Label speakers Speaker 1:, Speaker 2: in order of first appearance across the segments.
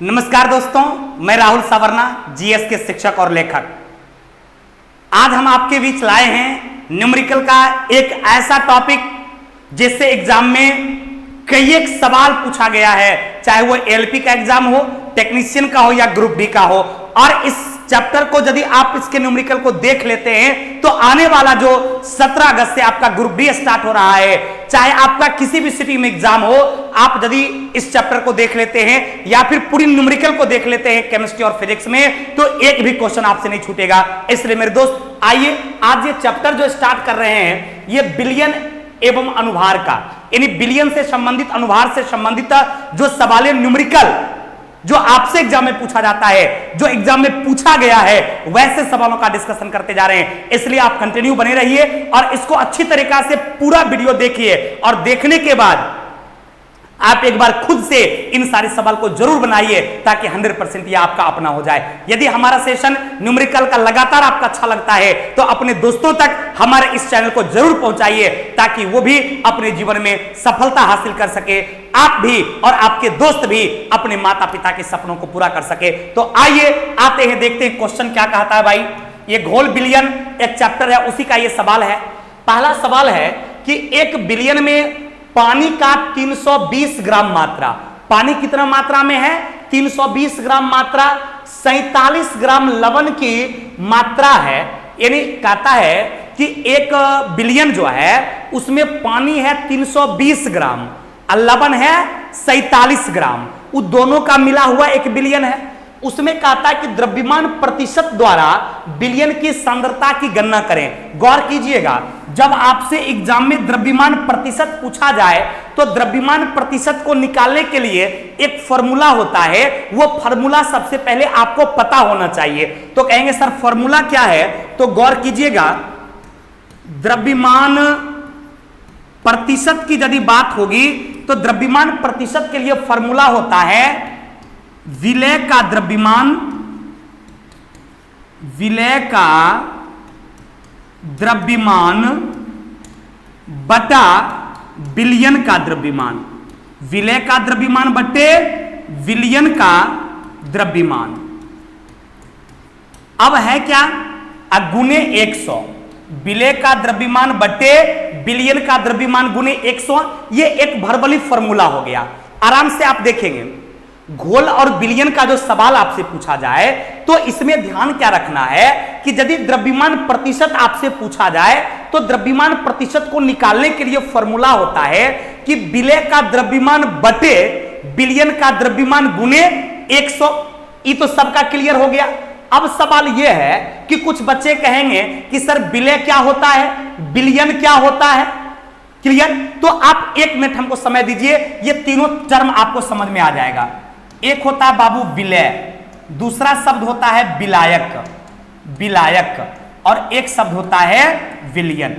Speaker 1: नमस्कार दोस्तों, मैं राहुल सावरना, जीएस के शिक्षक और लेखक। आज हम आपके बीच लाए हैं न्यूमेरिकल का एक ऐसा टॉपिक जिससे एग्जाम में कई एक सवाल पूछा गया है, चाहे वो एलपी का एग्जाम हो, टेक्नीशियन का हो या ग्रुप डी का हो। और इस चैप्टर को यदि आप इसके न्यूमेरिकल को देख लेते हैं तो आने वाला जो 17 अगस्त से आपका ग्रुप डी स्टार्ट हो रहा है, चाहे आपका किसी भी सिटी में एग्जाम हो, आप यदि इस चैप्टर को देख लेते हैं या फिर पूरी न्यूमेरिकल को देख लेते हैं केमिस्ट्री और फिजिक्स में, तो एक भी क्वेश्चन आपसे नहीं छूटेगा। इसलिए मेरे दोस्त, आइए आज ये चैप्टर जो स्टार्ट कर रहे हैं, ये बिलियन एवं अनुभार का, यानी बिलियन से संबंधित, अनुभार से संबंधित जो सवाल न्यूमेरिकल जो आपसे एग्जाम में पूछा जाता है, जो एग्जाम में पूछा गया है, वैसे सवालों का डिस्कशन करते जा रहे हैं। इसलिए आप कंटिन्यू बने रहिए और इसको अच्छी तरीका से पूरा वीडियो देखिए और देखने के बाद आप एक बार खुद से इन सारे सवाल को जरूर बनाइए ताकि 100% यह आपका अपना हो जाए। यदि हमारा सेशन न्यूमेरिकल का लगातार आपका अच्छा लगता है तो अपने दोस्तों तक हमारे इस चैनल को जरूर पहुंचाइए ताकि वो भी अपने जीवन में सफलता हासिल कर सके, आप भी और आपके दोस्त भी अपने माता पिता के सपनों को पूरा कर सके। तो आइए आते हैं, देखते हैं क्वेश्चन क्या कहता है। भाई, ये घोल बिलियन एक चैप्टर है, उसी का ये सवाल है। पहला सवाल है कि 1 बिलियन में पानी का 320 ग्राम मात्रा, पानी कितना मात्रा में है? 320 ग्राम मात्रा, 47 ग्राम लवण की मात्रा है। यानी कहता है कि 1 बिलियन जो है उसमें पानी है 320 ग्राम और लवण है 47 ग्राम, वो दोनों का मिला हुआ 1 बिलियन है। उसमें कहता है कि द्रव्यमान प्रतिशत द्वारा बिलियन की सांद्रता की गणना करें। गौर कीजिएगा, जब आपसे एग्जाम में द्रव्यमान प्रतिशत पूछा जाए तो द्रव्यमान प्रतिशत को निकालने के लिए एक फॉर्मूला होता है, वो फॉर्मूला सबसे पहले आपको पता होना चाहिए। तो कहेंगे सर फॉर्मूला क्या है? तो गौर कीजिएगा, द्रव्यमान प्रतिशत की यदि बात होगी तो द्रव्यमान प्रतिशत के लिए फॉर्मूला होता है विलय का द्रव्यमान, विलय का द्रव्यमान बटा बिलियन का द्रव्यमान, विलय का द्रव्यमान बटे बिलियन का द्रव्यमान। अब है क्या? गुने 100, विलय का द्रव्यमान बटे बिलियन का द्रव्यमान गुने 100। ये एक भरबली फॉर्मूला हो गया। आराम से आप देखेंगे, घोल और बिलियन का जो सवाल आपसे पूछा जाए तो इसमें ध्यान क्या रखना है कि यदि द्रव्यमान प्रतिशत आपसे पूछा जाए तो द्रव्यमान प्रतिशत को निकालने के लिए फॉर्मूला होता है कि विलय का द्रव्यमान बटे बिलियन का द्रव्यमान गुने 100। ये तो सबका क्लियर हो गया। अब सवाल यह है कि कुछ बच्चे कहेंगे कि सर विलय क्या होता है, बिलियन क्या होता है? क्लियर? तो आप 1 मिनट हमको समय दीजिए, ये तीनों टर्म आपको समझ में आ जाएगा। एक होता है बाबू विलय, दूसरा शब्द होता है विलायक, विलायक, और एक शब्द होता है विलियन।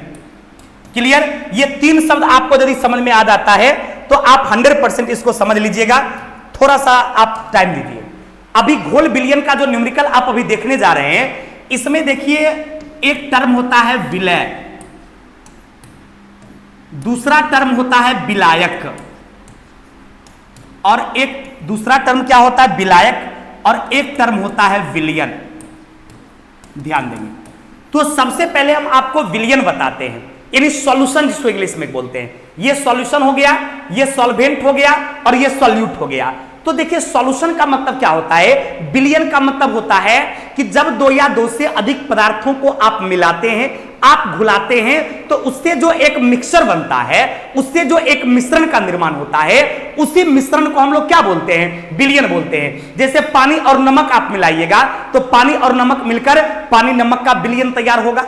Speaker 1: क्लियर? ये 3 शब्द आपको यदि समझ में आ जाता है तो आप 100% इसको समझ लीजिएगा। थोड़ा सा आप टाइम दीजिए। अभी घोल बिलियन का जो न्यूमेरिकल आप अभी देखने जा रहे हैं, इसमें देखिए एक टर्म होता है विलय, दूसरा टर्म होता है विलायक, और एक दूसरा टर्म क्या होता है? विलायक, और एक टर्म होता है विलियन। ध्यान देंगे तो सबसे पहले हम आपको विलियन बताते हैं, यानी सॉल्यूशन जिसको इंग्लिश में बोलते हैं। ये सॉल्यूशन हो गया, ये सॉल्वेंट हो गया और ये सॉल्यूट हो गया। तो देखिए सॉल्यूशन का मतलब क्या होता है, बिलियन का मतलब होता है कि जब 2 या 2 से अधिक पदार्थों को आप मिलाते हैं, आप घुलाते हैं, तो उससे जो एक मिक्सचर बनता है, उससे जो एक मिश्रण का निर्माण होता है, उसी मिश्रण को हम लोग क्या बोलते हैं? बिलियन बोलते हैं। जैसे पानी और नमक आप मिलाइएगा तो पानी और नमक मिलकर पानी नमक का बिलियन तैयार होगा।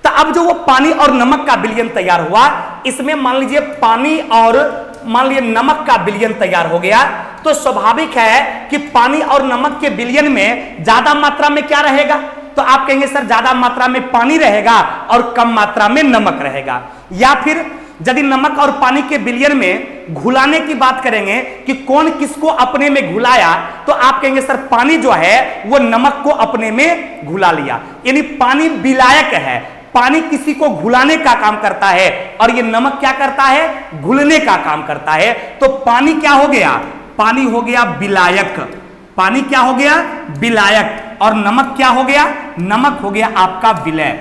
Speaker 1: तो अब जो वो पानी और नमक का बिलियन तैयार हुआ, इसमें मान लीजिए पानी और मान लीजिए नमक का बिलियन तैयार हो गया, तो स्वाभाविक है कि पानी और नमक के बिलियन में ज्यादा मात्रा में क्या रहेगा? तो आप कहेंगे सर ज्यादा मात्रा में पानी रहेगा और कम मात्रा में नमक रहेगा। या फिर यदि नमक और पानी के बिलियन में घुलाने की बात करेंगे कि कौन किसको अपने में घुलाया, तो आप कहेंगे सर पानी जो है वो नमक को अपने में घुला लिया। यानी पानी विलायक है, पानी किसी को घुलाने का काम करता है और ये नमक क्या करता है? घुलने का काम करता है। तो पानी क्या हो गया? पानी हो गया विलायक पानी क्या हो गया? विलायक। और नमक क्या हो गया? नमक हो गया आपका विलय।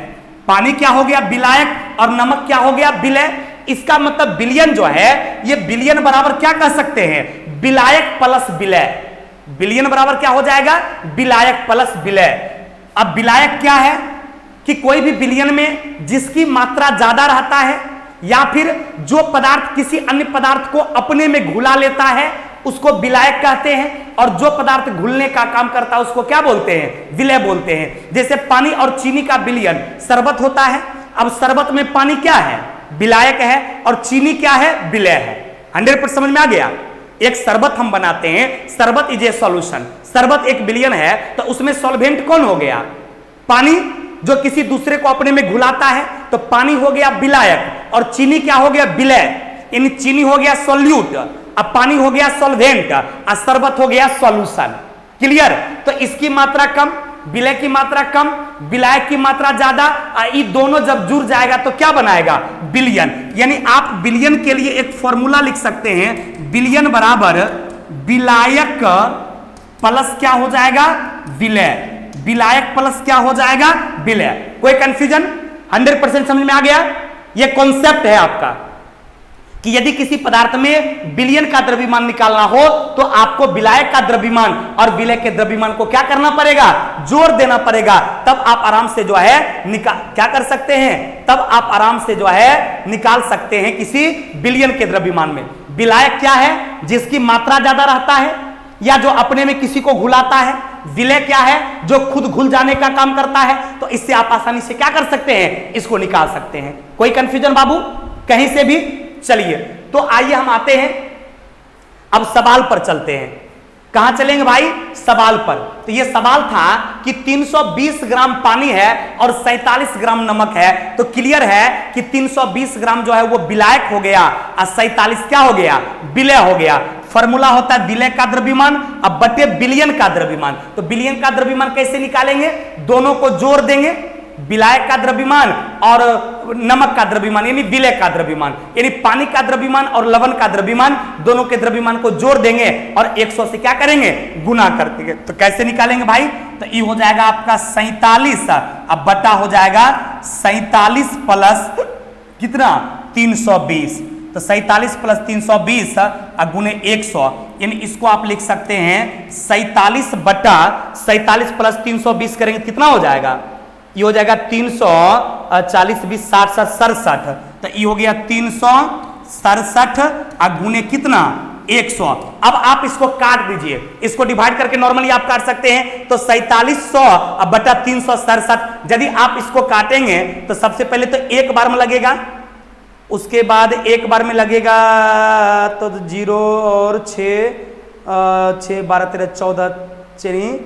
Speaker 1: पानी क्या हो गया? विलायक। और नमक क्या हो गया? विलय। इसका मतलब विलयन जो है, ये विलयन बराबर क्या कह सकते हैं? विलायक प्लस विलय। विलयन बराबर क्या हो जाएगा? विलायक प्लस विलय। अब विलायक क्या है कि कोई भी विलयन में जिसकी मात्रा ज्यादा रहता है या फिर जो पदार्थ किसी अन्य पदार्थ को अपने में घुला लेता है उसको विलायक कहते हैं, और जो पदार्थ घुलने का काम करता है उसको क्या बोलते हैं? विलय बोलते हैं। जैसे पानी और चीनी का विलयन शरबत होता है। अब शरबत में पानी क्या है? विलायक है, और चीनी क्या है? विलय है। 100% समझ में आ गया? एक शरबत हम बनाते हैं, शरबत इज ए सॉल्यूशन। शरबत एक विलयन है, तो उसमें सॉल्वेंट कौन हो गया? पानी, जो किसी दूसरे को अपने में घुलाता है, तो पानी हो गया विलायक, और चीनी क्या हो गया? विलय। यानी चीनी हो गया सॉल्यूट, अब पानी हो गया सॉल्वेंट, और शरबत हो गया सॉल्यूशन। क्लियर? तो इसकी मात्रा कम, विलय की मात्रा कम, विलायक की मात्रा ज्यादा, ये दोनों जब जुड़ जाएगा तो क्या बनाएगा? विलयन। यानी आप विलयन के लिए एक फॉर्मूला लिख सकते हैं, विलयन बराबर विलायक प्लस क्या हो जाएगा? विलय। विलायक प्लस क्या हो जाएगा? विलय। कोई कंफ्यूजन? 100% समझ में आ गया? यह कॉन्सेप्ट है आपका कि यदि किसी पदार्थ में विलयन का द्रव्यमान निकालना हो तो आपको विलायक का द्रव्यमान और विलय के द्रव्यमान को क्या करना पड़ेगा? जोड़ देना पड़ेगा। तब आप आराम से जो है क्या कर सकते हैं? तब आप आराम से जो है निकाल सकते हैं किसी विलयन के द्रव्यमान में। विलायक क्या है? जिसकी मात्रा ज्यादा रहता है या जो अपने में किसी को घुलाता है। विलय क्या है? जो खुद घुल जाने का काम करता है। तो इससे आप आसानी से क्या कर सकते हैं? इसको निकाल सकते हैं। कोई कंफ्यूजन बाबू कहीं से भी? चलिए, तो आइए हम आते हैं, अब सवाल पर चलते हैं। कहां चलेंगे भाई? सवाल पर। तो यह सवाल था कि 320 ग्राम पानी है और 47 ग्राम नमक है, तो क्लियर है कि 320 ग्राम जो है वो विलायक हो गया और 47 क्या हो गया? विलय हो गया। फॉर्मूला होता है विलय का द्रव्यमान अब बटे विलयन का द्रव्यमान। तो विलयन का द्रव्यमान कैसे निकालेंगे? दोनों को जोड़ देंगे, विलायक का द्रव्यमान और नमक का द्रव्यमान यानी विलय का द्रव्यमान, यानी पानी का द्रव्यमान और लवण का द्रव्यमान, दोनों के द्रव्यमान को जोड़ देंगे और 100 से क्या करेंगे? गुना कर देंगे। तो कैसे निकालेंगे भाई? तो ये हो जाएगा आपका 47, अब बटा हो जाएगा 47 प्लस कितना? 320। तो 47 प्लस 320 गुने 100, यानी इसको आप लिख सकते हैं 47 बटा 47 प्लस 320 करेंगे कितना हो जाएगा? ये हो जाएगा 340 20 60 67। तो ये हो गया 367 गुने कितना? 100। अब आप इसको काट दीजिए, इसको डिवाइड करके नॉर्मली आप काट सकते हैं। तो 4700 बटा 367, यदि आप इसको काटेंगे तो सबसे पहले तो एक बार में लगेगा, उसके बाद एक बार में लगेगा तो 0 और 6 12 13 14 चलिए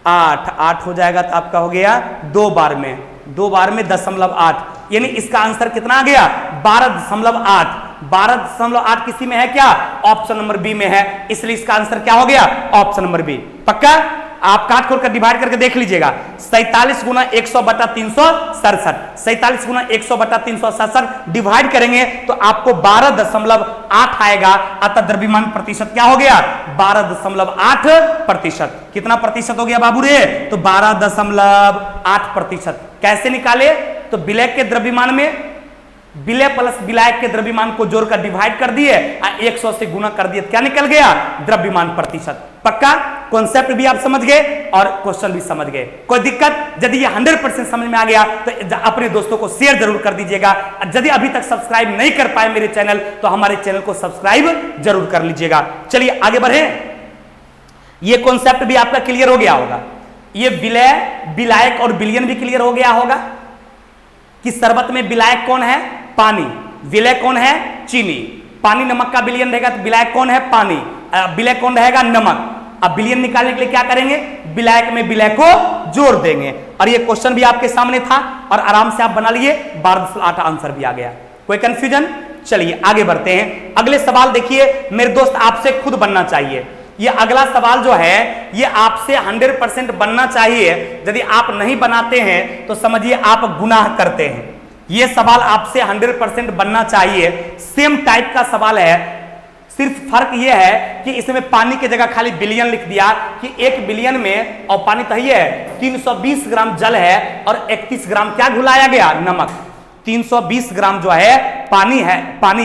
Speaker 1: 8 हो जाएगा। तो आपका हो गया 2 बार में 2.8, यानी इसका आंसर कितना आ गया? 12.8। 12.8 किसी में है क्या? ऑप्शन नंबर बी में है, इसलिए इसका आंसर क्या हो गया? Option number B. पक्का? आप काट खोल कर डिवाइड करके देख लीजिएगा। 47 गुना 100 बटा 367, 47 गुना 100 बटा 367 डिवाइड करेंगे तो आपको 12.8 आएगा। अतः द्रव्यमान प्रतिशत क्या हो गया? 12.8%। कितना प्रतिशत हो गया बाबू रे? तो 12.8%। कैसे निकाले? तो विलय के द्रव्यमान में विलय प्लस विलायक के द्रव्यमान को जोड़कर डिवाइड कर दिए, 100 से गुना कर दिए, क्या निकल गया? द्रव्यमान प्रतिशत। पक्का? कॉन्सेप्ट भी आप समझ गए और क्वेश्चन भी समझ गए। कोई दिक्कत? यदि ये 100% समझ में आ गया तो अपने दोस्तों को शेयर जरूर कर दीजिएगा। यदि अभी तक सब्सक्राइब नहीं कर पाए मेरे चैनल तो हमारे चैनल को सब्सक्राइब जरूर कर लीजिएगा। चलिए आगे बढ़े। ये कॉन्सेप्ट भी आपका क्लियर हो गया होगा। ये विलय, विलायक और विलयन भी क्लियर हो गया होगा कि शरबत में विलायक कौन है? पानी। विलय कौन है? चीनी। पानी नमक का विलयन रहेगा तो विलायक कौन है? पानी। विलय कौन रहेगा? नमक। अब विलयन निकालने के लिए क्या करेंगे? विलायक में विलय को जोड़ देंगे। और ये क्वेश्चन भी आपके सामने था और आराम से आप बना लिए, 12.8 आंसर भी आ गया। कोई कंफ्यूजन? चलिए आगे बढ़ते हैं। अगले सवाल देखिए मेरे दोस्त, आपसे खुद बनना चाहिए। ये अगला सवाल जो है ये आपसे 100% बनना चाहिए। यदि आप नहीं बनाते हैं तो समझिए आप गुनाह करते हैं। ये सवाल आपसे 100% बनना चाहिए। सेम टाइप का सवाल है, सिर्फ फर्क यह है कि इसमें पानी की जगह खाली बिलियन लिख दिया कि 1 बिलियन में, और पानी तो ये है 320 ग्राम जल है और 31 ग्राम क्या घुलाया गया, नमक। 320 ग्राम जो है पानी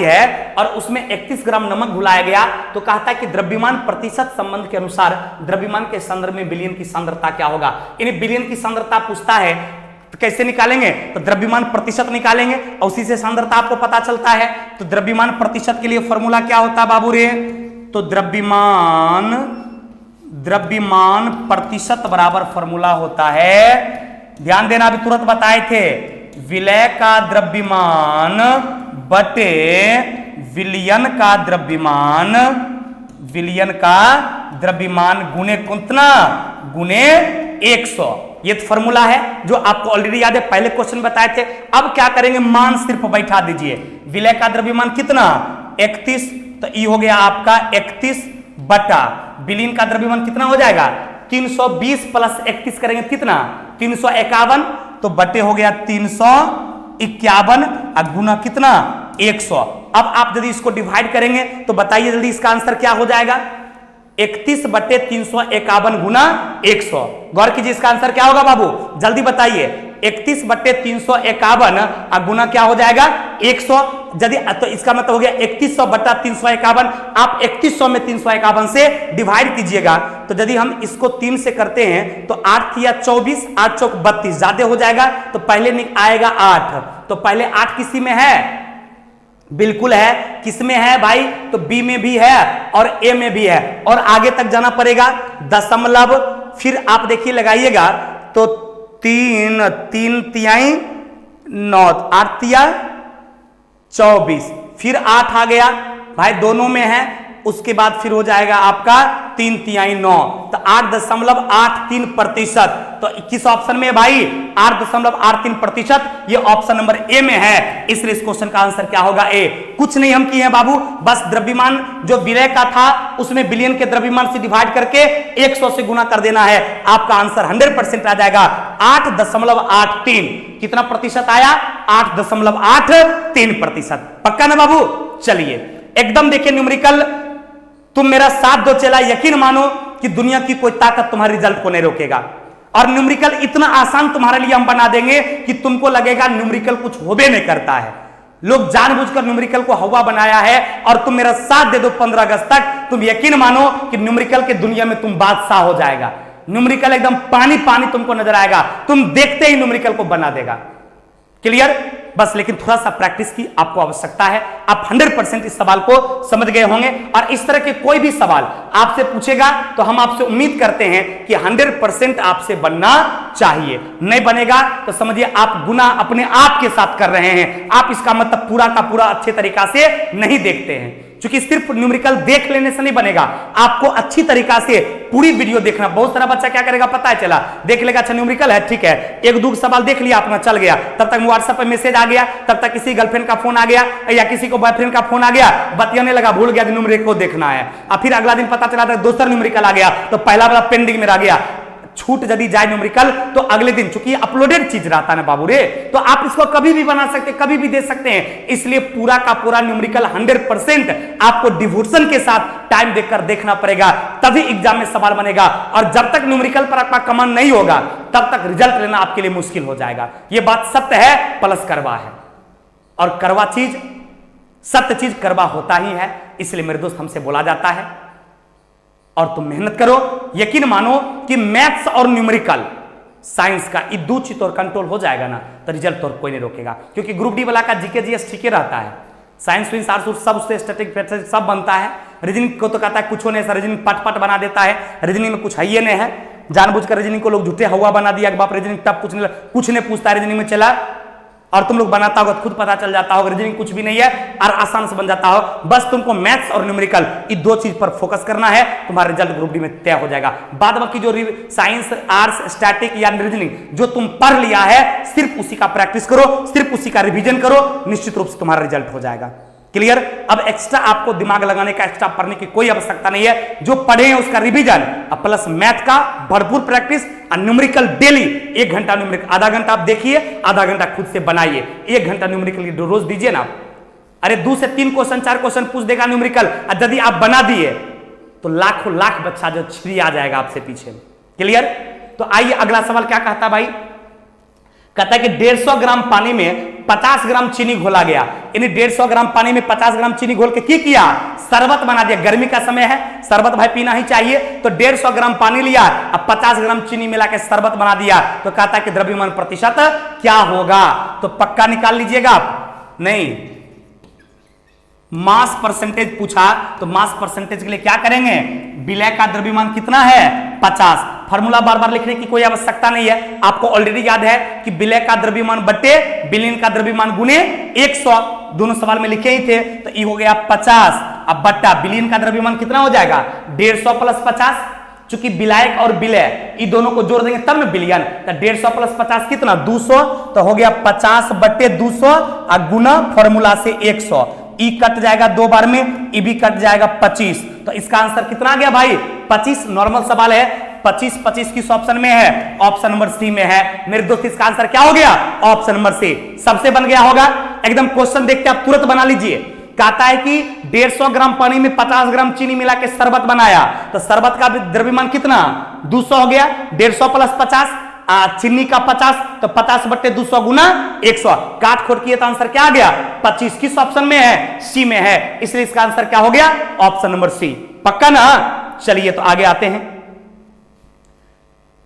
Speaker 1: है और उसमें 31 ग्राम नमक घुलाया गया। तो कहता है कि द्रव्यमान प्रतिशत संबंध के अनुसार द्रव्यमान के संदर्भ में विलयन की सांद्रता क्या होगा। इन्हें विलयन की सांद्रता पूछता है तो कैसे निकालेंगे, तो द्रव्यमान प्रतिशत निकालेंगे और उसी से सांद्रता आपको पता चलता है। तो द्रव्यमान प्रतिशत के लिए फॉर्मूला क्या होता है बाबू रे, तो द्रव्यमान प्रतिशत बराबर फॉर्मूला होता है, ध्यान देना अभी तुरंत बताए थे, विलय का द्रव्यमान बटे विलयन का द्रव्यमान गुने कितना, गुने 100। ये फॉर्मूला है जो आपको ऑलरेडी याद है, पहले क्वेश्चन बताए थे। अब क्या करेंगे, मान सिर्फ बैठा दीजिए, विलय का द्रव्यमान कितना 31, तो ये हो गया आपका 31 बटा विलीन का द्रव्यमान कितना हो जाएगा 320 प्लस 31 करेंगे कितना 351, तो बटे हो गया 351 और गुना कितना 100। अब आप यदि इसको डिवाइड करेंगे तो बताइए जल्दी इसका आंसर क्या हो जाएगा, 31 बटे 351 गुना 100। गौर कीजिए इसका आंसर क्या होगा बाबू, जल्दी बताइए। 31 बटे 351 और गुना क्या हो जाएगा 100। यदि तो इसका मतलब हो गया 3100 बटा 351। आप 3100 में 351 से डिवाइड कीजिएगा, तो यदि हम इसको 3 से करते हैं तो 8 या 24, 8 चौक 32 ज्यादा हो जाएगा, तो पहले आएगा 8। तो पहले 8 किसी में है, बिल्कुल है, किसमें है भाई, तो बी में भी है और ए में भी है, और आगे तक जाना पड़ेगा दशमलव। फिर आप देखिए लगाइएगा तो 3 तिहाई 9, 8 तिया 24, फिर 8 आ गया भाई, दोनों में है। उसके बाद फिर हो जाएगा आपका 3 तिहाई 9, तो 8.83%। तो किस ऑप्शन में है भाई 8.83%, ये ऑप्शन नंबर ए में है। इसलिए इस क्वेश्चन का आंसर क्या होगा ए। कुछ नहीं हम किए हैं बाबू, बस द्रव्यमान जो विलय का था उसमें विलयन के द्रव्यमान से डिवाइड करके 100 से गुना कर देना है, आपका आंसर 100% आ जाएगा 8.83। कितना प्रतिशत आया 8.83%। पक्का ना बाबू, चलिए एकदम देखिए न्यूमेरिकल, तुम मेरा साथ दो चला, यकीन मानो कि दुनिया की कोई ताकत तुम्हारे रिजल्ट को नहीं रोकेगा। और न्यूमेरिकल इतना आसान तुम्हारे लिए हम बना देंगे कि तुमको लगेगा न्यूमेरिकल कुछ होबे नहीं करता है। लोग जानबूझकर न्यूमेरिकल को हवा बनाया है, और तुम मेरा साथ दे दो 15 अगस्त तक, तुम यकीन मानो कि न्यूमेरिकल के दुनिया में तुम बादशाह हो जाएगा। न्यूमेरिकल एकदम पानी पानी तुमको नजर आएगा, तुम देखते ही न्यूमेरिकल को बना देगा। क्लियर, बस लेकिन थोड़ा सा प्रैक्टिस की आपको आवश्यकता है। आप 100% इस सवाल को समझ गए होंगे, और इस तरह के कोई भी सवाल आपसे पूछेगा तो हम आपसे उम्मीद करते हैं कि 100% आपसे बनना चाहिए। नहीं बनेगा तो समझिए आप गुनाह अपने आप के साथ कर रहे हैं, आप इसका मतलब पूरा का पूरा अच्छे तरीका से नहीं देखते हैं। क्योंकि सिर्फ न्यूमेरिकल देख लेने से नहीं बनेगा, आपको अच्छी तरीका से पूरी वीडियो देखना। बहुत सारा बच्चा क्या करेगा पता है, चला देख लेगा, अच्छा न्यूमेरिकल है ठीक है, एक दो सवाल देख लिया अपना चल गया, तब तक व्हाट्सएप पे मैसेज आ गया, तब तक किसी गर्लफ्रेंड का फोन आ गया या किसी को बॉयफ्रेंड का फोन आ गया, बतियाने लगा, भूल गया न्यूमेरिकल को देखना है। और फिर अगला दिन पता चला था दूसरा न्यूमेरिकल आ गया, तो पहला वाला पेंडिंग में रह गया। छूट यदि जाए न्यूमेरिकल तो अगले दिन, चूंकि अपलोडेड चीज रहता है ना बाबू रे, तो आप इसको कभी भी बना सकते हैं, कभी भी दे सकते हैं। इसलिए पूरा का पूरा न्यूमेरिकल 100% आपको डिवोशन के साथ टाइम देकर देखना पड़ेगा, तभी एग्जाम में सवाल बनेगा। और जब तक न्यूमेरिकल पर आपका कमांड नहीं होगा तब तक रिजल्ट लेना आपके लिए मुश्किल हो जाएगा। यह बात सत्य है, प्लस करवा है, और करवा चीज सत्य चीज करवा होता ही है। इसलिए मेरे दोस्त हमसे बोला जाता है और तुम मेहनत करो, यकीन मानो कि मैथ्स और न्यूमेरिकल साइंस का ये दो चीज और कंट्रोल हो जाएगा ना, तो रिजल्ट तो कोई नहीं रोकेगा। क्योंकि ग्रुप डी वाला का जीके जीएस ठीक ही रहता है, साइंस विंस आर्ट्स सब उससे स्टैटिक सब बनता है। रीजनिंग को तो कहता है कुछ नहीं, रीजनिंग पट बना देता है, रीजनिंग में कुछ है ही नहीं है। जानबूझकर रीजनिंग को लोग झूठे हवा बना दिया कि बाप रीजनिंग टफ कुछ नहीं पूछता है रीजनिंग में, चला और तुम लोग बनाता होगा खुद पता चल जाता होगा रीजनिंग कुछ भी नहीं है और आसान से बन जाता हो। बस तुमको मैथ्स और न्यूमेरिकल ये दो चीज पर फोकस करना है, तुम्हारा रिजल्ट ग्रुप डी में तय हो जाएगा। बाद बाकी जो साइंस आर्ट्स स्टैटिक या रीजनिंग जो तुम पढ़ लिया है सिर्फ उसी का प्रैक्टिस करो, सिर्फ उसी का रिवीजन करो, निश्चित रूप से तुम्हारा रिजल्ट हो जाएगा। क्लियर, अब एक्स्ट्रा आपको दिमाग लगाने का, एक्स्ट्रा पढ़ने की कोई आवश्यकता नहीं है। जो पढ़े हैं उसका रिवीजन प्लस मैथ का भरपूर प्रैक्टिस और न्यूमेरिकल डेली 1 घंटा न्यूमेरिकल, आधा घंटा आप देखिए, आधा घंटा खुद से बनाइए। 1 घंटा न्यूमेरिकल रोज दीजिए ना, अरे 2 से 3 क्वेश्चन 4 क्वेश्चन पूछ देगा न्यूमेरिकल, और यदि आप बना दिए तो लाखों लाख बच्चा जो छिड़ी आ जाएगा आपसे पीछे। क्लियर? तो आइए अगला सवाल क्या कहता भाई, कहता है कि 150 ग्राम पानी में 50 ग्राम चीनी घोला गया, यानी 150 ग्राम पानी में 50 ग्राम चीनी घोल के क्या किया, शरबत बना दिया। गर्मी का समय है, शरबत भाई पीना ही चाहिए, तो 150 ग्राम पानी लिया, अब 50 ग्राम चीनी मिला के शरबत बना दिया, तो कहता है कि द्रव्यमान प्रतिशत क्या होगा। तो पक्का निकाल लीजिएगा आप, नहीं मास परसेंटेज पूछा तो मास परसेंटेज के लिए क्या करेंगे, विलय का द्रव्यमान कितना है 50। फॉर्मूला बार बार लिखने की कोई आवश्यकता नहीं है, आपको ऑलरेडी याद है कि विलय का द्रव्यमान बटे विलीन का द्रव्यमान गुने 100, दोनों सवाल में लिखे ही थे। तो ये हो गया 50, अब बट्टा विलीन का द्रव्यमान कितना हो जाएगा 150 प्लस 50, चूंकि विलायक और विलय ये दोनों को जोड़ देंगे तब में विलयन, तो 150 प्लस 50 कितना 200, तो हो गया 50 बटे 200 और गुना फॉर्मूला से 100, ई कट जाएगा 2 बार में, ई भी कट जाएगा 25, तो इसका आंसर कितना आ गया भाई 25। नॉर्मल सवाल है, 25 किस ऑप्शन में है, ऑप्शन नंबर सी में है। मेरे दोस्त इसका आंसर क्या हो गया, ऑप्शन नंबर सी। सबसे बन गया होगा, एकदम क्वेश्चन देख के आप तुरंत बना लीजिए। कहता है कि 150 ग्राम पानी में 50 ग्राम चीनी मिला के शरबत बनाया, तो शरबत का द्रव्यमान कितना 200 हो गया, 150 प्लस 50 चीनी का 50, तो 50 बट्टे 200 गुना 100, काट खोट किए तो आंसर क्या आ गया 25। किस ऑप्शन में है, सी में है, इसलिए इसका आंसर क्या हो गया ऑप्शन नंबर सी। पक्का ना? चलिए तो आगे आते हैं।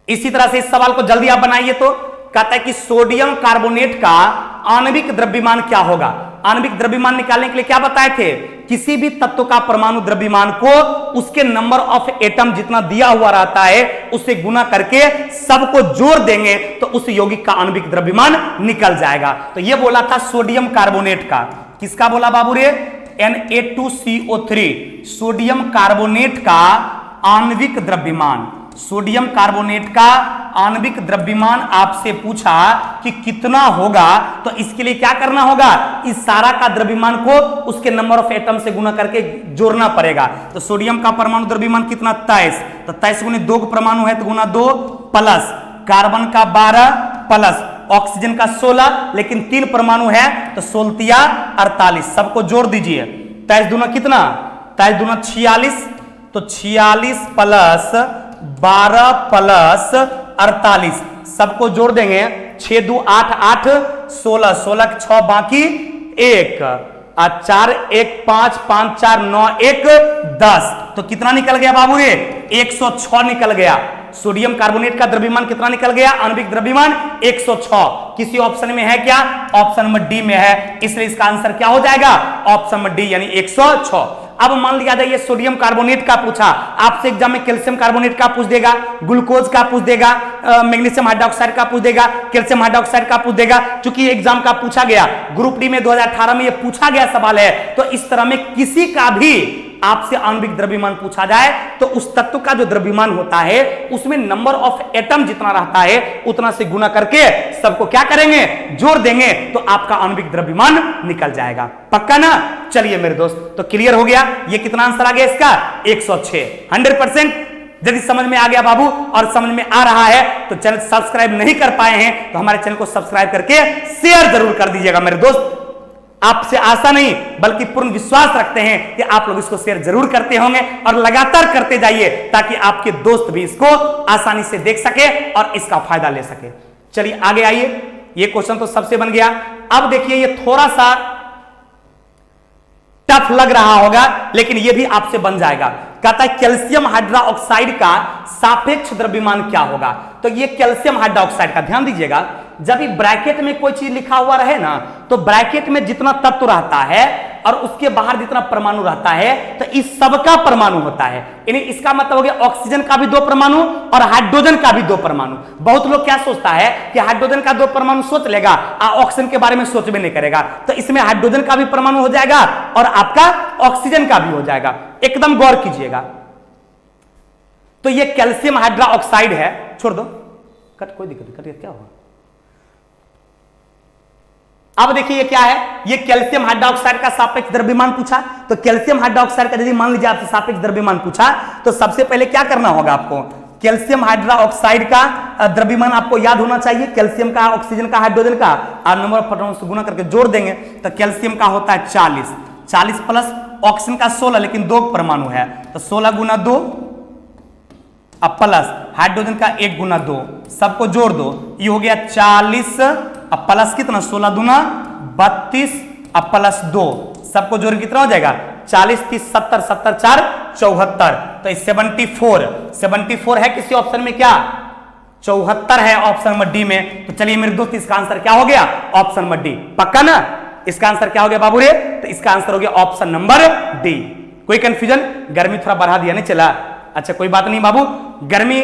Speaker 1: इसी तरह से इस सवाल को जल्दी आप बनाइए। तो कहता है कि सोडियम कार्बोनेट का आणविक द्रव्यमान क्या होगा। आणविक द्रव्यमान निकालने के लिए क्या बताए थे, किसी भी तत्व का परमाणु द्रव्यमान को उसके नंबर ऑफ एटम जितना दिया हुआ रहता है उससे गुना करके सबको जोड़ देंगे तो उस यौगिक का आणविक द्रव्यमान निकल जाएगा। तो यह बोला था सोडियम कार्बोनेट का, किसका बोला बाबू रे, Na2CO3, सोडियम कार्बोनेट का आणविक द्रव्यमान। सोडियम कार्बोनेट का आणविक द्रव्यमान आपसे पूछा कि कितना होगा, तो इसके लिए क्या करना होगा, इस सारा का द्रव्यमान को उसके नंबर ऑफ एटम से गुना करके जोड़ना पड़ेगा। तो सोडियम का परमाणु द्रव्यमान कितना 23, तो 23 गुने 2 परमाणु है तो गुना 2 प्लस कार्बन का 12 प्लस ऑक्सीजन का 16, लेकिन 3 परमाणु है तो 16 48, सबको जोड़ दीजिए। 23 दूना कितना, 23 दूना 46, तो 46 प्लस 12 प्लस 48, सबको जोड़ देंगे, 6 2 8 8 16, 16 के 6 बाकी 1 और 4 1 5 5 4 9 1 10, तो कितना निकल गया बाबू रे 106 निकल गया। सोडियम कार्बोनेट का द्रव्यमान कितना निकल गया, आणविक द्रव्यमान 106। किसी ऑप्शन में है क्या, ऑप्शन नंबर डी में है, इसलिए इसका आंसर क्या हो जाएगा ऑप्शन नंबर डी यानी 106। अब मान लिया जाए ये सोडियम कार्बोनेट का पूछा, आपसे एग्जाम में कैल्शियम कार्बोनेट का पूछ देगा, ग्लूकोज का पूछ देगा, मैग्नीशियम हाइड्रोक्साइड का पूछ देगा, कैल्शियम हाइड्रोक्साइड का पूछ देगा। चूंकि एग्जाम का पूछा गया, ग्रुप डी में 2018 में ये पूछा गया सवाल है, तो इस तरह में किसी का भी आपसे आणविक द्रव्यमान पूछा जाए तो उस तत्व का जो द्रव्यमान होता है उसमें नंबर ऑफ एटम जितना रहता है उतना से गुना करके सबको क्या करेंगे, जोड़ देंगे, तो आपका आणविक द्रव्यमान निकल जाएगा। पक्का ना? चलिए मेरे दोस्त, तो क्लियर हो गया। ये कितना आंसर आ गया इसका 106, 100%। यदि समझ में आ गया बाबू और समझ में आ रहा है तो चैनल सब्सक्राइब नहीं कर पाए हैं तो हमारे चैनल को सब्सक्राइब करके शेयर जरूर कर दीजिएगा मेरे दोस्त। आपसे आशा नहीं बल्कि पूर्ण विश्वास रखते हैं कि आप लोग इसको शेयर जरूर करते होंगे और लगातार करते जाइए ताकि आपके दोस्त भी इसको आसानी से देख सके और इसका फायदा ले सके। चलिए आगे आइए, ये क्वेश्चन तो सबसे बन गया। अब देखिए ये थोड़ा सा टफ लग रहा होगा लेकिन ये भी आपसे बन जाएगा। कहता है कैल्शियम हाइड्रोक्साइड का सापेक्ष द्रव्यमान क्या होगा। तो ये कैल्शियम हाइड्रोक्साइड का ध्यान दीजिएगा, जब ये ब्रैकेट में कोई चीज लिखा हुआ रहे ना तो ब्रैकेट में जितना तत्व रहता है और उसके बाहर जितना परमाणु रहता है तो इस सब का परमाणु होता है, यानी इसका मतलब हो गया ऑक्सीजन का भी 2 परमाणु और हाइड्रोजन का भी 2 परमाणु। बहुत लोग क्या सोचता है कि हाइड्रोजन का 2 परमाणु सोच लेगा और ऑक्सीजन के बारे में सोच भी नहीं करेगा, तो इसमें हाइड्रोजन का भी परमाणु हो जाएगा और आपका ऑक्सीजन का भी हो जाएगा। एकदम गौर कीजिएगा। तो ये कैल्शियम हाइड्रोक्साइड है, छोड़ दो कट, कोई दिक्कत नहीं, क्या हुआ। अब देखिए ये क्या है, ये कैल्शियम हाइड्रोक्साइड का सापेक्ष द्रव्यमान पूछा। तो कैल्शियम हाइड्रोक्साइड का यदि मान लीजिए आपसे सापेक्ष द्रव्यमान पूछा तो सबसे पहले क्या करना होगा आपको, कैल्शियम हाइड्रोक्साइड का द्रव्यमान आपको याद होना चाहिए, कैल्शियम का, ऑक्सीजन का, हाइड्रोजन का, और नंबर ऑफ प्रोटॉन से गुना करके जोड़ देंगे तो कैल्शियम का होता है 40 प्लस ऑक्सीजन का 16, लेकिन 2 परमाणु है तो 16 गुना 2 अब प्लस हाइड्रोजन का 1 गुना 2, सबको जोड़ दो, ये हो गया 40 अब प्लस कितना 16 दूना 32 अब प्लस 2, सबको जोड़ कितना हो जाएगा 40 30 70 70 4 74, तो 74 है किसी ऑप्शन में क्या 74 है ऑप्शन नंबर डी में। तो चलिए मेरे दोस्त इसका आंसर क्या हो गया ऑप्शन नंबर डी, पक्का ना। इसका आंसर क्या हो गया बाबू रे, तो इसका आंसर हो गया ऑप्शन नंबर डी। कोई कंफ्यूजन, गर्मी थोड़ा बढ़ा दिया नहीं चला, अच्छा कोई बात नहीं बाबू, गर्मी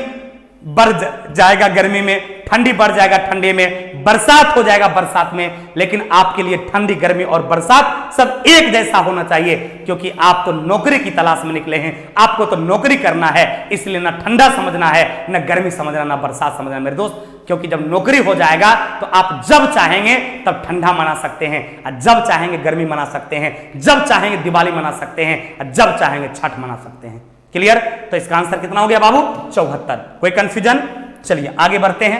Speaker 1: बढ़ जाएगा गर्मी में, ठंडी बढ़ जाएगा ठंडे में, बरसात हो जाएगा बरसात में, लेकिन आपके लिए ठंडी गर्मी और बरसात सब एक जैसा होना चाहिए, क्योंकि आप तो नौकरी की तलाश में निकले हैं, आपको तो नौकरी करना है, इसलिए ना ठंडा समझना है, ना गर्मी समझना, ना बरसात समझना मेरे दोस्त, क्योंकि जब नौकरी हो जाएगा तो आप जब चाहेंगे तब ठंडा मना सकते हैं, और जब चाहेंगे गर्मी मना सकते हैं, जब चाहेंगे दिवाली मना सकते हैं, और जब चाहेंगे छठ मना सकते हैं। क्लियर, तो इसका आंसर कितना हो गया बाबू 74। कोई कंफ्यूजन, चलिए आगे बढ़ते हैं,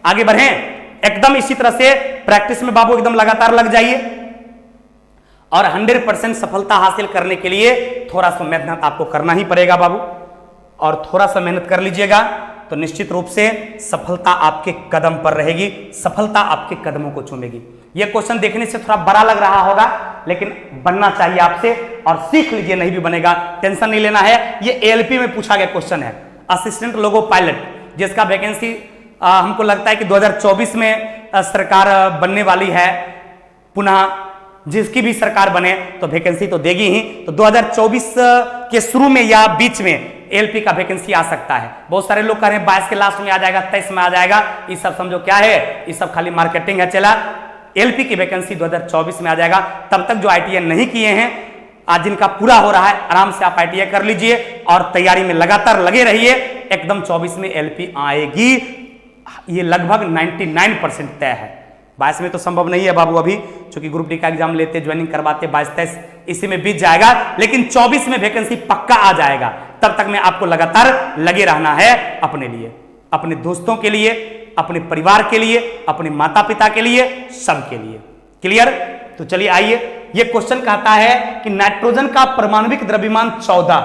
Speaker 1: आगे बढ़े एकदम इसी तरह से प्रैक्टिस में बाबू एकदम लगातार लग जाइए, और 100% सफलता हासिल करने के लिए थोड़ा सा मेहनत आपको करना ही पड़ेगा बाबू, और थोड़ा सा मेहनत कर लीजिएगा तो निश्चित रूप से सफलता आपके कदम पर रहेगी, सफलता आपके कदमों को चूमेगी। यह क्वेश्चन देखने से थोड़ा बड़ा लग रहा होगा, लेकिन बनना चाहिए आपसे, और सीख लीजिए, नहीं भी बनेगा टेंशन नहीं लेना है। यह एएलपी में पूछा गया क्वेश्चन है, असिस्टेंट लोगो पायलट, जिसका वैकेंसी हमको लगता है कि 2024 में सरकार बनने वाली है, पुनः जिसकी भी सरकार बने तो वैकेंसी तो देगी ही, तो 2024 के शुरू में या बीच में एलपी का वैकेंसी आ सकता है। बहुत सारे लोग कह रहे हैं 22 के लास्ट में आ जाएगा, 23 में आ जाएगा, ये सब समझो क्या है, ये सब खाली मार्केटिंग है। चला, एलपी की वैकेंसी 2024 में आ जाएगा। तब तक जो आईटीआई नहीं किए हैं, आज जिनका पूरा हो रहा है, आराम से आप आईटीआई कर लीजिए और तैयारी में लगातार लगे रहिए, एकदम 24 में एलपी आएगी, ये लगभग 99% तय है। 22 में तो संभव नहीं है बाबू अभी, क्योंकि ग्रुप डी का एग्जाम लेते, ज्वाइनिंग करवाते, 22-23 इसी में बीत जाएगा, लेकिन 24 में वैकेंसी पक्का आ जाएगा। तब तक में आपको लगातार लगे रहना है अपने लिए, अपने दोस्तों के लिए, अपने परिवार के लिए, अपने माता पिता के लिए, सबके लिए। क्लियर, तो चलिए आइए, यह क्वेश्चन कहता है कि नाइट्रोजन का परमाणविक द्रव्यमान 14,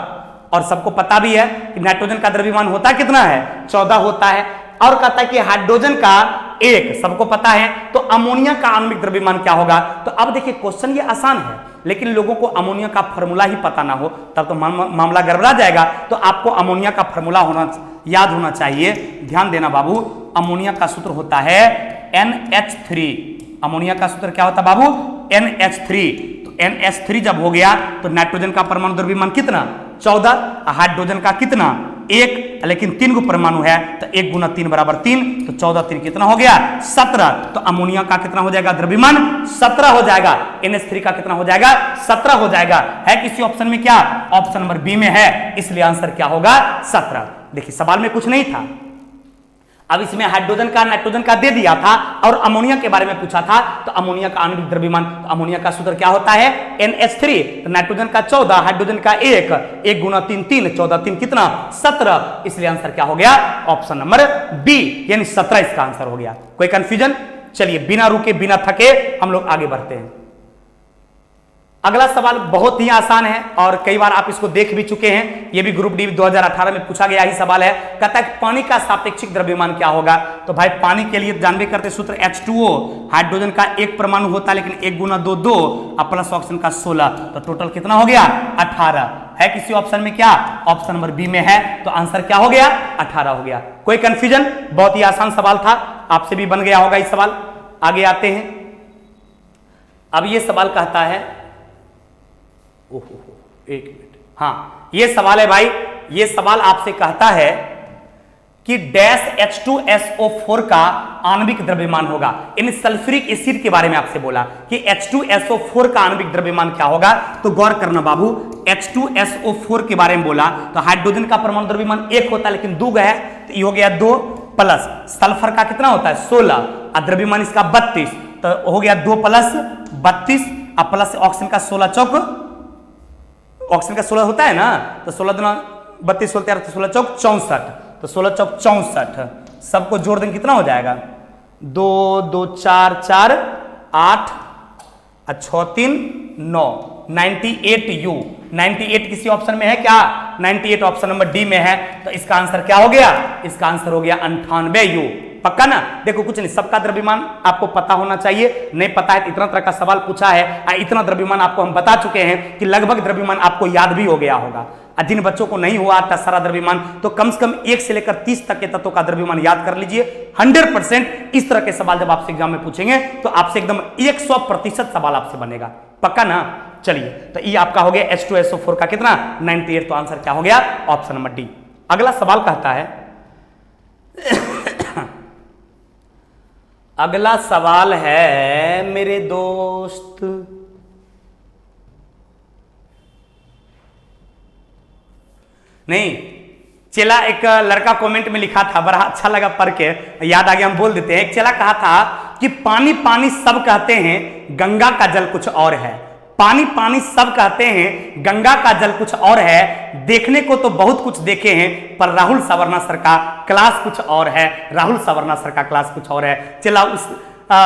Speaker 1: और सबको पता भी है कि नाइट्रोजन का द्रव्यमान होता कितना है 14 होता है, और कहता है कि हाइड्रोजन का 1, सबको पता है, तो अमोनिया का आणविक द्रव्यमान क्या होगा। तो अब देखिए क्वेश्चन ये आसान है, लेकिन लोगों को अमोनिया का फॉर्मूला ही पता ना हो तब तो मामला गड़बड़ा जाएगा। तो आपको अमोनिया का फॉर्मूला याद होना चाहिए, ध्यान देना बाबू। अमोनिया का सूत्र होता है NH3, अमोनिया का सूत्र क्या होता है बाबू NH3। तो NH3 जब हो गया तो नाइट्रोजन का परमाणु द्रव्यमान कितना 14, हाइड्रोजन का कितना 1, लेकिन 3 को परमाणु है तो 1 गुना 3 बराबर 3, तो 14 3 कितना हो गया 17। तो अमोनिया का कितना हो जाएगा द्रव्यमान 17 हो जाएगा, NH3 का कितना हो जाएगा 17 हो जाएगा। है किसी ऑप्शन में क्या, ऑप्शन नंबर बी में है, इसलिए आंसर क्या होगा 17। देखिए सवाल में कुछ नहीं था, अब इसमें हाइड्रोजन का नाइट्रोजन का दे दिया था और अमोनिया के बारे में पूछा था, तो अमोनिया का आणविक द्रव्यमान, तो अमोनिया का सूत्र क्या होता है NH3, तो नाइट्रोजन का 14, हाइड्रोजन का 1, 1 गुना 3 3, 14 3 कितना 17, इसलिए आंसर क्या हो गया ऑप्शन नंबर बी, यानी 17 इसका आंसर हो गया। कोई कंफ्यूजन, चलिए बिना रुके बिना थके हम लोग आगे बढ़ते हैं। अगला सवाल बहुत ही आसान है और कई बार आप इसको देख भी चुके हैं, ये भी ग्रुप डी 2018 में पूछा गया ही सवाल है। कहता है पानी का सापेक्षिक द्रव्यमान क्या होगा। तो भाई पानी के लिए जानबे करते सूत्र H2O, हाइड्रोजन का 1 परमाणु होता है लेकिन 1 गुना 2 2, और प्लस ऑक्सीजन का 16, तो टोटल कितना हो गया 18। है किसी ऑप्शन में क्या, ऑप्शन नंबर बी में है, तो आंसर क्या हो गया 18 हो गया। कोई कंफ्यूजन, बहुत ही आसान सवाल था, आपसे भी बन गया होगा ये सवाल। आगे आते हैं, अब ये सवाल कहता है, एक मिनट, हाँ ये सवाल है भाई, ये सवाल आपसे कहता है कि डैश H2SO4 का आणविक द्रव्यमान होगा। इन सल्फ्यूरिक एसिड के बारे में आपसे बोला कि H2SO4 का आणविक द्रव्यमान क्या होगा। तो गौर करना बाबू, H2SO4 के बारे में बोला तो हाइड्रोजन का परमाणु द्रव्यमान 1 होता है लेकिन 2 है, तो ये हो गया 2, प्लस सल्फर का कितना होता है 16, और द्रव्यमान इसका 32, तो हो गया 2 प्लस 32, और प्लस ऑक्सीजन का 16 चौक, ऑक्सीजन का 16 होता है ना, तो 16 दूना 32 16 चौक 64, तो 16 चौक 64, सबको जोड़ देंगे कितना हो जाएगा, 2 2 4 4 8 और 6 3 9, 98U। 98 किसी ऑप्शन में है क्या, 98 ऑप्शन नंबर डी में है। तो इसका आंसर क्या हो गया, इसका आंसर हो गया 98U। पक्का ना। देखो कुछ नहीं, सबका द्रव्यमान आपको पता होना चाहिए, नहीं पता है तो इतना तरह का सवाल पूछा है, इतना द्रव्यमान आपको हम बता चुके हैं कि लगभग द्रव्यमान आपको याद भी हो गया होगा। जिन बच्चों को नहीं हुआ था सारा द्रव्यमान, तो कम से कम 1 से लेकर 30 तक के तत्वों का द्रव्यमान याद कर लीजिए। 100% इस तरह के सवाल जब आपसे एग्जाम में पूछेंगे तो आपसे एकदम 100% सवाल आपसे बनेगा। पक्का ना। चलिए, तो ये आपका हो गया H2SO4 का कितना, 98। तो आंसर क्या हो गया, ऑप्शन नंबर डी। अगला सवाल कहता है अगला सवाल है मेरे दोस्त, नहीं चला, एक लड़का कमेंट में लिखा था, बड़ा अच्छा लगा पढ़ के, याद आ गया, हम बोल देते हैं। एक चला कहा था कि पानी पानी सब कहते हैं, गंगा का जल कुछ और है। पानी पानी सब कहते हैं, गंगा का जल कुछ और है। देखने को तो बहुत कुछ देखे हैं, पर राहुल सवर्णा सर का क्लास कुछ और है। राहुल सवर्णा सर का क्लास कुछ और है। चला, उस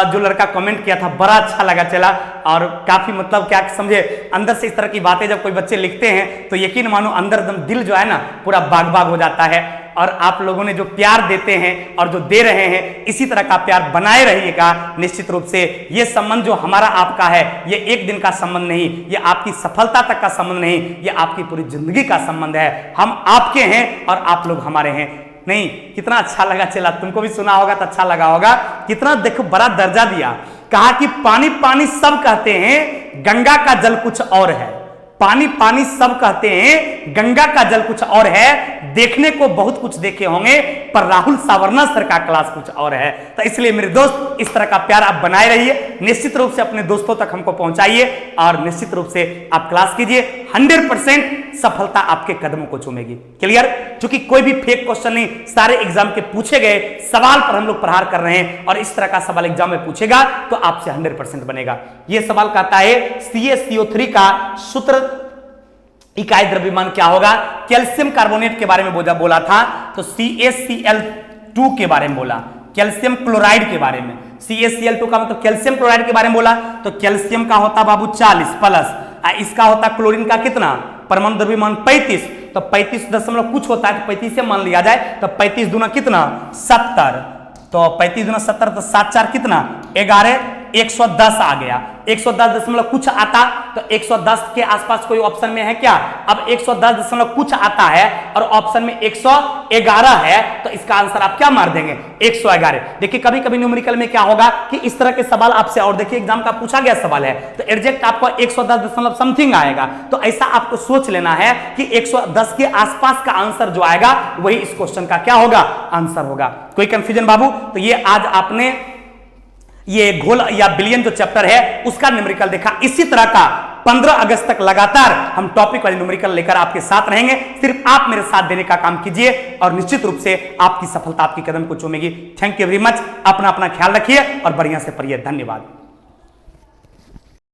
Speaker 1: जो लड़का कमेंट किया था बड़ा अच्छा लगा चला, और काफी मतलब क्या समझे, अंदर से इस तरह की बातें जब कोई बच्चे लिखते हैं तो यकीन मानो अंदर एकदम दिल जो है ना पूरा बाग बाग हो जाता है। और आप लोगों ने जो प्यार देते हैं और जो दे रहे हैं, इसी तरह का प्यार बनाए रहिएगा। निश्चित रूप से ये संबंध जो हमारा आपका है, ये एक दिन का संबंध नहीं, ये आपकी सफलता तक का संबंध नहीं, ये आपकी पूरी जिंदगी का संबंध है। हम आपके हैं और आप लोग हमारे हैं। नहीं, कितना अच्छा लगा चला, तुमको भी सुना होगा तो अच्छा लगा होगा। कितना देखो बड़ा दर्जा दिया, कहा कि पानी पानी सब कहते हैं, गंगा का जल कुछ और है। पानी पानी सब कहते हैं, गंगा का जल कुछ और है। देखने को बहुत कुछ देखे होंगे, पर राहुल सवर्णा सर का क्लास कुछ और है। तो इसलिए मेरे दोस्त, इस तरह का प्यार आप बनाए रहिए, निश्चित रूप से अपने दोस्तों तक हमको पहुंचाइए, और निश्चित रूप से आप क्लास कीजिए। 100% सफलता आपके कदमों को चूमेगी। क्लियर। क्योंकि कोई भी फेक क्वेश्चन नहीं, सारे एग्जाम के पूछे गए सवाल पर हम लोग प्रहार कर रहे हैं, और इस तरह का सवाल एग्जाम में पूछेगा तो आपसे 100% बनेगा। यह सवाल कहता है CaCO3 का सूत्र इकाई द्रव्यमान क्या होगा। कैल्शियम कार्बोनेट के बारे में बोला था, तो CaCl2 के बारे में बोला, कैल्शियम क्लोराइड के बारे में। CaCl2 का मतलब कैल्शियम क्लोराइड के बारे में बोला, तो कैल्शियम का होता बाबू 40 प्लस, इसका होता क्लोरीन का कितना, परमाणु द्रव्यमान 35, तो 35 दशमलव कुछ होता है, तो 35 से मान लिया जाए, तो 35 दूना कितना 70, तो 35 दूना 70, तो 7 4 कितना 11, 110 आ गया। 110 दशमलव कुछ आता, तो 110 के आसपास कोई ऑप्शन में है क्या। अब 110 दशमलव कुछ आता है और ऑप्शन में 111 है, तो इसका आंसर आप क्या मार देंगे 111। देखिए कभी कभी न्यूमेरिकल में क्या होगा कि इस तरह के सवाल आपसे, और देखिए एग्जाम का पूछा गया सवाल है, तो एग्जैक्ट आपको 110 दशमलव समथिंग आएगा। तो ऐसा आपको सोच लेना है कि 110 के आसपास का आंसर जो आएगा वही इस क्वेश्चन का क्या होगा, आंसर होगा। कोई कंफ्यूजन बाबू। तो ये आज आपने ये घोल या बिलियन जो चैप्टर है उसका न्यूमेरिकल देखा। इसी तरह का 15 अगस्त तक लगातार हम टॉपिक वाले न्यूमेरिकल लेकर आपके साथ रहेंगे। सिर्फ आप मेरे साथ देने का काम कीजिए, और निश्चित रूप से आपकी सफलता आपकी कदम को चूमेगी। Thank you very much. अपना ख्याल रखिए और बढ़िया से पढ़िए। धन्यवाद।